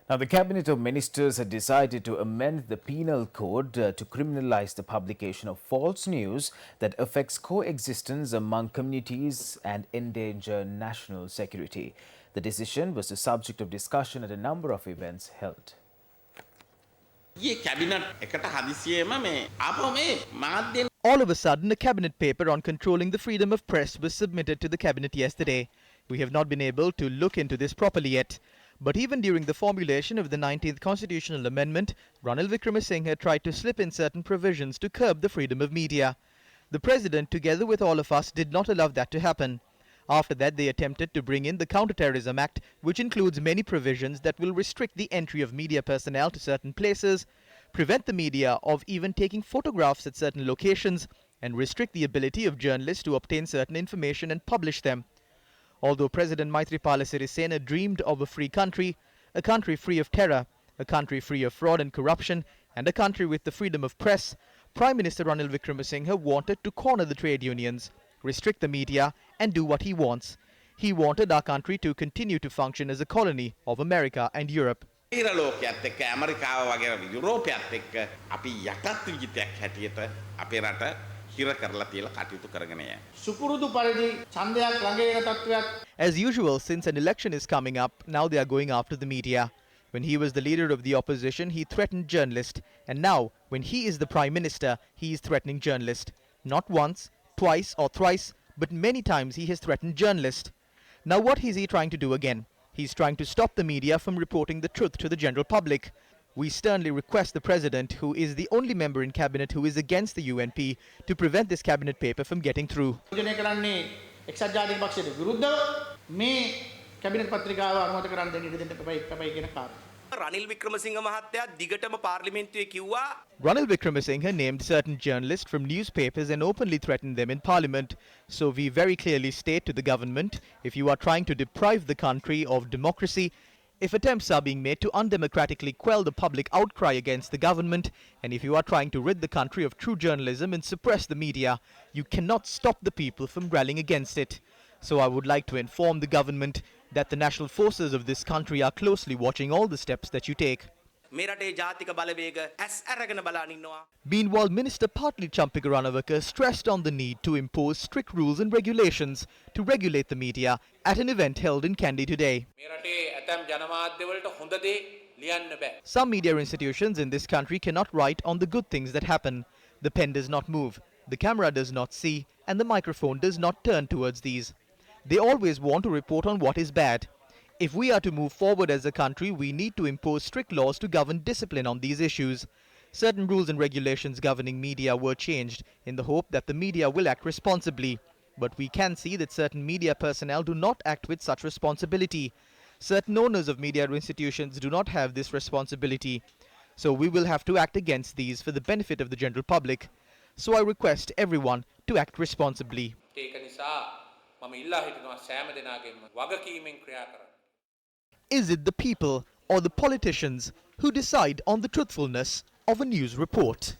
Now, the Cabinet of Ministers had decided to amend the penal code to criminalize the publication of false news that affects coexistence among communities and endanger national security. The decision was the subject of discussion at a number of events held. All of a sudden, a cabinet paper on controlling the freedom of press was submitted to the cabinet yesterday. We have not been able to look into this properly yet. But even during the formulation of the 19th constitutional amendment, Ranil Wickremesinghe tried to slip in certain provisions to curb the freedom of media. The president, together with all of us, did not allow that to happen. After that, they attempted to bring in the Counter-Terrorism Act, which includes many provisions that will restrict the entry of media personnel to certain places, prevent the media of even taking photographs at certain locations, and restrict the ability of journalists to obtain certain information and publish them. Although President Maithripala Sirisena dreamed of a free country free of terror, a country free of fraud and corruption, and a country with the freedom of press, Prime Minister Ranil Wickremesinghe wanted to corner the trade unions, restrict the media, and do what he wants. He wanted our country to continue to function as a colony of America and Europe. As usual, since an election is coming up, now they are going after the media. When he was the leader of the opposition, he threatened journalists. And now, when he is the Prime Minister, he is threatening journalists. Not once, twice or thrice, but many times he has threatened journalists. Now what is he trying to do again? He's trying to stop the media from reporting the truth to the general public. We sternly request the President, who is the only member in Cabinet who is against the UNP, to prevent this Cabinet paper from getting through. Ranil Wickremesinghe named certain journalists from newspapers and openly threatened them in Parliament. So we very clearly state to the government, if you are trying to deprive the country of democracy, if attempts are being made to undemocratically quell the public outcry against the government, and if you are trying to rid the country of true journalism and suppress the media, you cannot stop the people from rallying against it. So I would like to inform the government that the national forces of this country are closely watching all the steps that you take. Meanwhile, Minister Patli Champika Ranawaka stressed on the need to impose strict rules and regulations to regulate the media at an event held in Kandy today. Some media institutions in this country cannot write on the good things that happen. The pen does not move, the camera does not see, and the microphone does not turn towards these. They always want to report on what is bad. If we are to move forward as a country, we need to impose strict laws to govern discipline on these issues. Certain rules and regulations governing media were changed in the hope that the media will act responsibly. But we can see that certain media personnel do not act with such responsibility. Certain owners of media institutions do not have this responsibility. So we will have to act against these for the benefit of the general public. So I request everyone to act responsibly. Is it the people or the politicians who decide on the truthfulness of a news report?